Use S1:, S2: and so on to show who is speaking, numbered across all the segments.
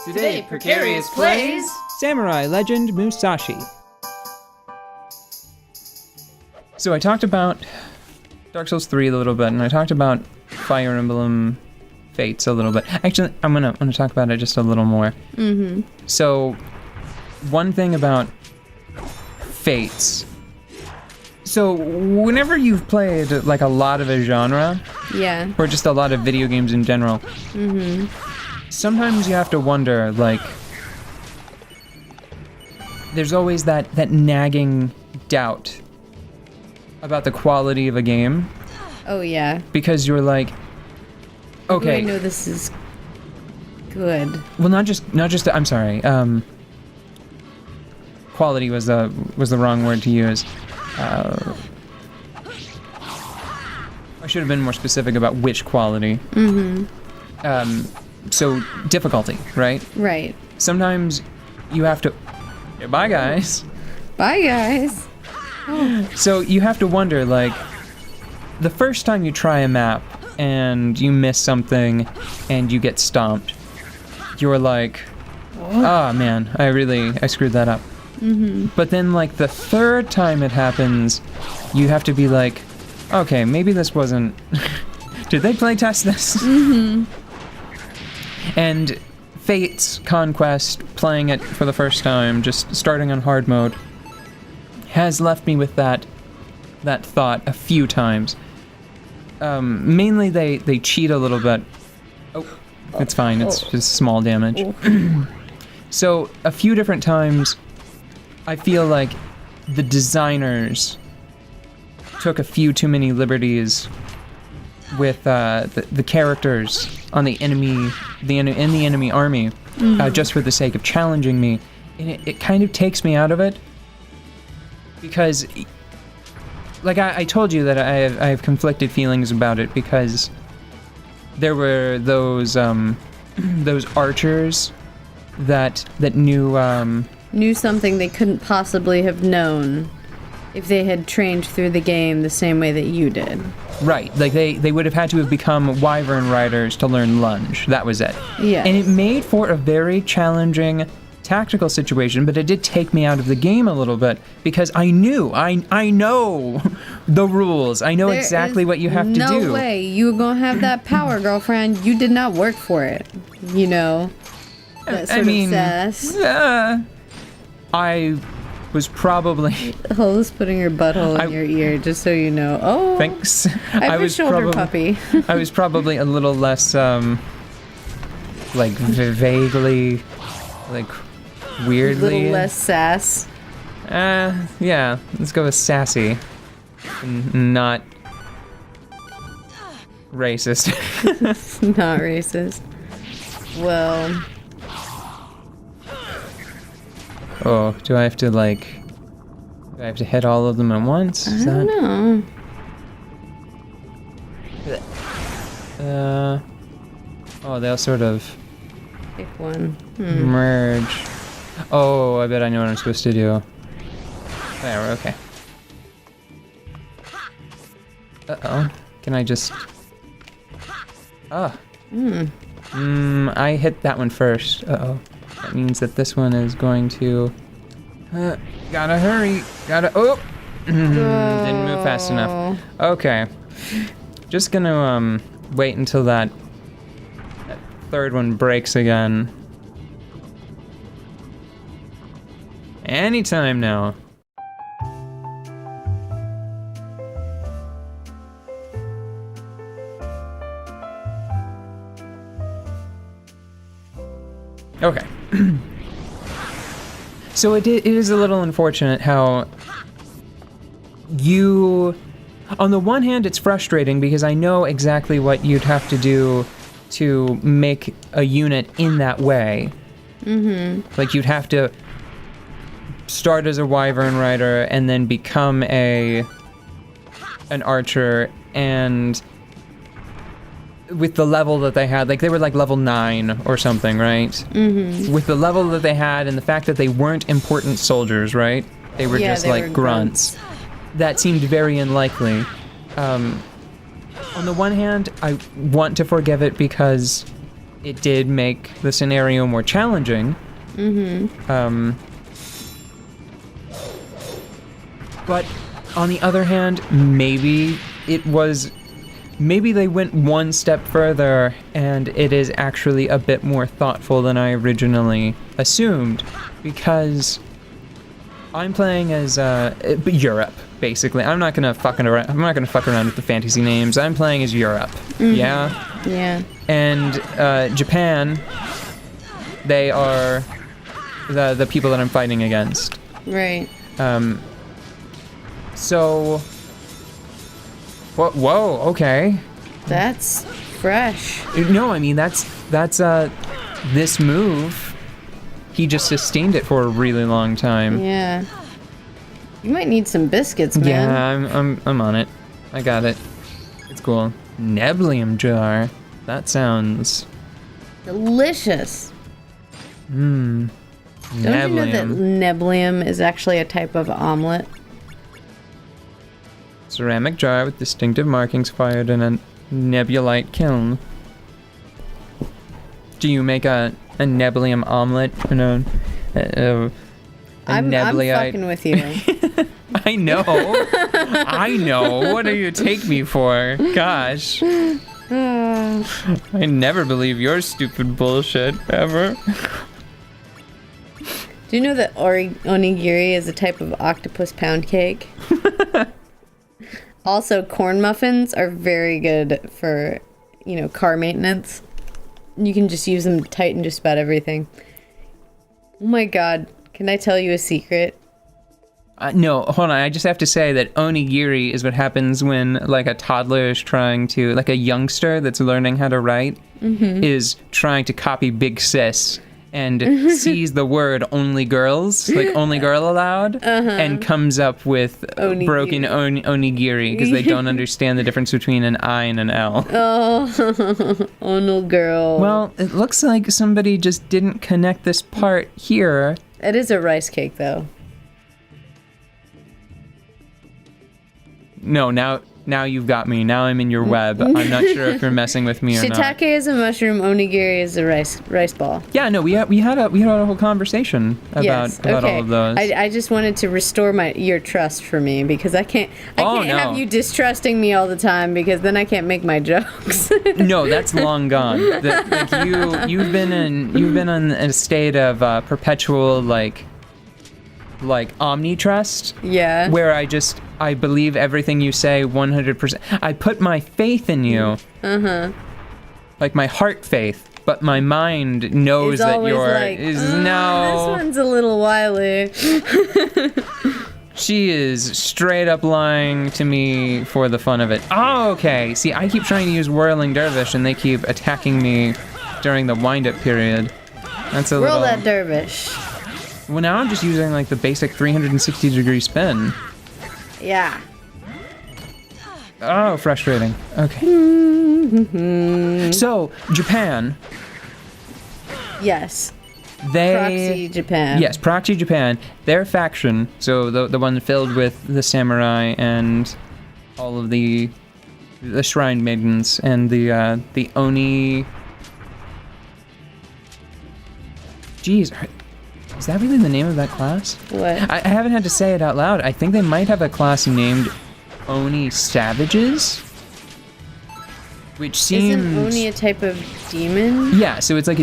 S1: Today, Precarious plays
S2: Samurai Legend Musashi. So I talked about Dark Souls 3 a little bit, and I talked about Fire Emblem Fates a little bit. Actually, I'm gonna talk about it just a little more.
S1: Mm-hmm.
S2: So, one thing about Fates. So, whenever you've played like a lot of a genre,
S1: Yeah.
S2: or just a lot of video games in general,
S1: Mm-hmm.
S2: sometimes you have to wonder, like, there's always that nagging doubt about the quality of a game,
S1: Oh yeah.
S2: because you're like, okay,
S1: I know this is good.
S2: well, not just I'm sorry, quality was the wrong word to use. I should have been more specific about which quality.
S1: Mm-hmm.
S2: So difficulty, right?
S1: Right.
S2: Sometimes you have to. Bye, guys.
S1: Bye, guys.
S2: So you have to wonder, like, the first time you try a map and you miss something and you get stomped, you're like, oh man, I screwed that up.
S1: Mm-hmm.
S2: But then, like, the third time it happens, you have to be like, okay, maybe this wasn't. Did they playtest this?
S1: Mm-hmm.
S2: And Fate's Conquest, playing it for the first time, just starting on hard mode, has left me with that thought a few times. Mainly they cheat a little bit. Oh, it's fine, it's just small damage. So a few different times, I feel like the designers took a few too many liberties with the characters on the enemy army, just for the sake of challenging me, and it kind of takes me out of it, because, like I told you that I have conflicted feelings about it, because there were those archers that
S1: Knew something they couldn't possibly have known if they had trained through the game the same way that you did.
S2: right, like they would have had to have become wyvern riders to learn lunge. That was it.
S1: Yes.
S2: And it made for a very challenging tactical situation, but it did take me out of the game a little bit, because I know the rules. I know
S1: There
S2: exactly
S1: is
S2: what you have to do.
S1: No way you're gonna have that power, girlfriend. You did not work for it. You know. That sort of sass.
S2: I was probably.
S1: Hole's putting her butthole in your ear, just so you know. Oh,
S2: Thanks.
S1: I was shoulder puppy.
S2: I was probably a little less, like, vaguely, like,
S1: A
S2: weirdly.
S1: little less sass.
S2: Yeah, let's go with sassy. Not racist.
S1: Not racist. Well,
S2: Oh, do I have to hit all of them at once?
S1: I don't know.
S2: Oh, they'll sort of
S1: Pick one.
S2: merge. Oh, I bet I know what I'm supposed to do. There, okay. Uh-oh. Can I just... Ah. I hit that one first. Uh-oh. That means that this one is going to... gotta hurry. Oh! Didn't move fast enough. Okay. Just gonna, wait until that third one breaks again. Anytime now. Okay. So it is a little unfortunate how you... On the one hand, it's frustrating because I know exactly what you'd have to do to make a unit in that way. Mm-hmm. Like, you'd have to start as a wyvern rider and then become an archer, and with the level that they had, like, they were like level 9 or something, right? Mm-hmm. With the level that they had and the fact that they weren't important soldiers, right? They were just
S1: they
S2: like
S1: were
S2: grunts. That seemed very unlikely. On the one hand, I want to forgive it because it did make the scenario more challenging. But on the other hand, maybe they went one step further and it is actually a bit more thoughtful than I originally assumed, because I'm playing as Europe, basically. I'm not gonna fuck around with the fantasy names. I'm playing as Europe. Yeah?
S1: Yeah.
S2: And Japan, they are the people that I'm fighting against.
S1: Right.
S2: So... Whoa, okay.
S1: That's fresh.
S2: No, I mean, that's this move, he just sustained it for a really long time.
S1: Yeah. You might need some biscuits, man.
S2: Yeah, I'm on it. I got it. It's cool. Neblium jar. That sounds...
S1: delicious.
S2: Mmm.
S1: Don't you know that neblium is actually a type of omelet?
S2: Ceramic jar with distinctive markings fired in a nebulite kiln. Do you make a neblium omelet? I'm
S1: fucking with you.
S2: I know. I know. What do you take me for? Gosh. I never believe your stupid bullshit, ever.
S1: Do you know that onigiri is a type of octopus pound cake? Also, corn muffins are very good for, car maintenance. You can just use them to tighten just about everything. Oh my god, can I tell you a secret?
S2: No, hold on. I just have to say that onigiri is what happens when, like, a toddler is trying to, like, a youngster that's learning how to write is trying to copy Big Sis and sees the word only girls, like only girl allowed, and comes up with broken onigiri because they don't understand the difference between an I and an L.
S1: Oh no, girl.
S2: Well, it looks like somebody just didn't connect this part here.
S1: It is a rice cake, though.
S2: No, now you've got me. Now I'm in your web. I'm not sure if you're messing with me or not.
S1: Shiitake is a mushroom, onigiri is a rice ball.
S2: Yeah, no, we had a whole conversation about all of those.
S1: I just wanted to restore your trust for me, because I can't have you distrusting me all the time, because then I can't make my jokes.
S2: No, that's long gone. You've been in a state of perpetual like omnitrust.
S1: Yeah.
S2: Where I believe everything you say 100%. I put my faith in you. Like my heart faith, but my mind knows that
S1: this one's a little wily.
S2: She is straight up lying to me for the fun of it. Oh, okay. See, I keep trying to use Whirling Dervish and they keep attacking me during the wind-up period. That's a
S1: Whirl that dervish.
S2: Well, now I'm just using like the basic 360-degree spin.
S1: Yeah.
S2: Oh, frustrating. Okay. So, Japan.
S1: Yes. Proxy Japan.
S2: Yes, Proxy Japan. Their faction, so the one filled with the samurai and all of the shrine maidens and the oni. Jeez. Is that really the name of that class?
S1: What?
S2: I haven't had to say it out loud. I think they might have a class named Oni Savages. Which seems...
S1: Isn't Oni a type of demon?
S2: Yeah, so it's like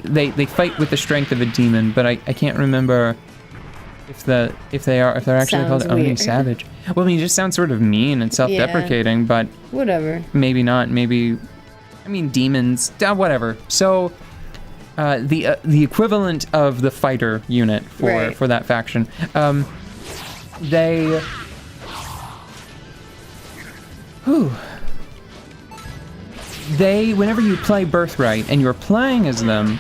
S2: they fight with the strength of a demon, but I can't remember if they're actually called Oni Savage. Well, I mean, it just sounds sort of mean and self-deprecating, but
S1: whatever.
S2: Maybe not. Maybe, I mean, demons. Whatever. So. The equivalent of the fighter unit for that faction. Whenever you play Birthright and you're playing as them,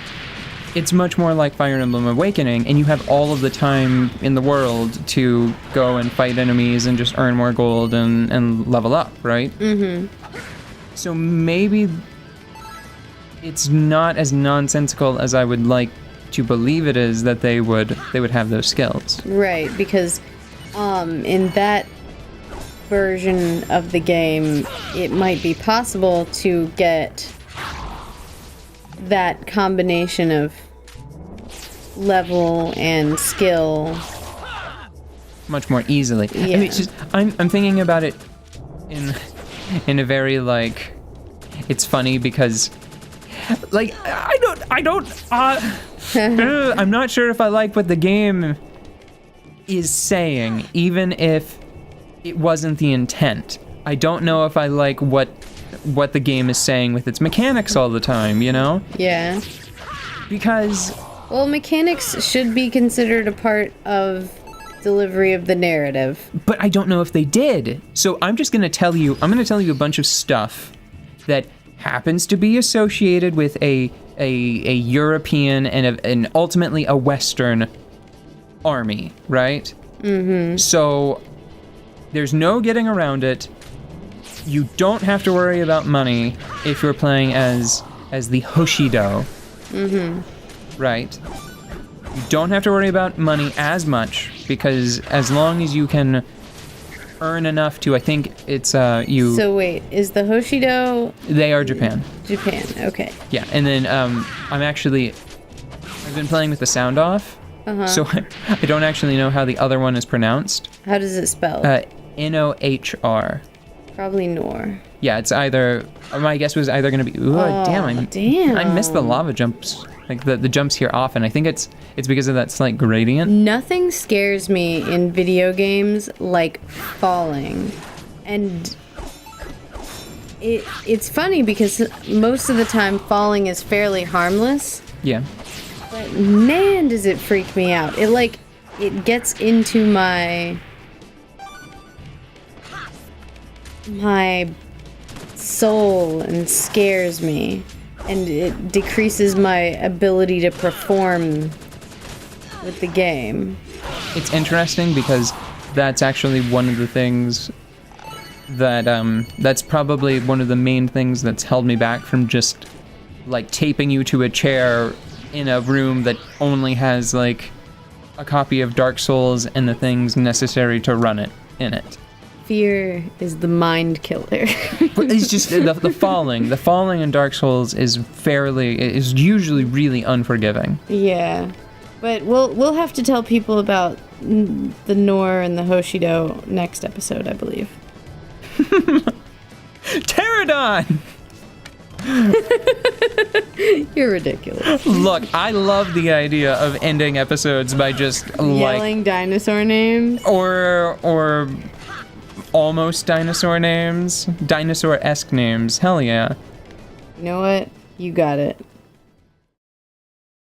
S2: it's much more like Fire Emblem Awakening, and you have all of the time in the world to go and fight enemies and just earn more gold and level up, right? Mm-hmm. So maybe it's not as nonsensical as I would like to believe it is that they would have those skills. Right,
S1: because in that version of the game, it might be possible to get that combination of level and skill
S2: much more easily.
S1: Yeah.
S2: I mean, it's just, I'm thinking about it in a very, like, it's funny because, like, I'm not sure if I like what the game is saying, even if it wasn't the intent. I don't know if I like what the game is saying with its mechanics all the time, you know?
S1: Yeah.
S2: Because...
S1: Well, mechanics should be considered a part of delivery of the narrative.
S2: But I don't know if they did. So I'm just going to tell you, a bunch of stuff that happens to be associated with a European and ultimately a Western army, right? Mm-hmm. So there's no getting around it. You don't have to worry about money if you're playing as the Hoshido. Mm-hmm. Right? You don't have to worry about money as much, because as long as you can earn enough to, I think it's you...
S1: So wait, is the Hoshido...
S2: They are Japan.
S1: Japan, okay.
S2: Yeah, and then I've been playing with the sound off, so I don't actually know how the other one is pronounced.
S1: How does it spell?
S2: Nohr.
S1: Probably Nohr.
S2: Yeah, it's either... My guess was either going to be... Ooh, damn. I missed the lava jumps. Like, the jumps here often. I think it's because of that slight gradient.
S1: Nothing scares me in video games like falling. And it's funny because most of the time falling is fairly harmless.
S2: Yeah.
S1: But man, does it freak me out. It gets into my soul and scares me. And it decreases my ability to perform with the game.
S2: It's interesting because that's actually one of the things that, that's probably one of the main things that's held me back from just, like, taping you to a chair in a room that only has, like, a copy of Dark Souls and the things necessary to run it in it.
S1: Fear is the mind killer.
S2: It's just the falling in Dark Souls is usually really unforgiving.
S1: Yeah, but we'll have to tell people about the Nohr and the Hoshido next episode, I believe.
S2: Pterodon!
S1: You're ridiculous.
S2: Look, I love the idea of ending episodes by just
S1: yelling dinosaur names
S2: or almost dinosaur names, dinosaur-esque names. Hell yeah.
S1: You know what? You got it.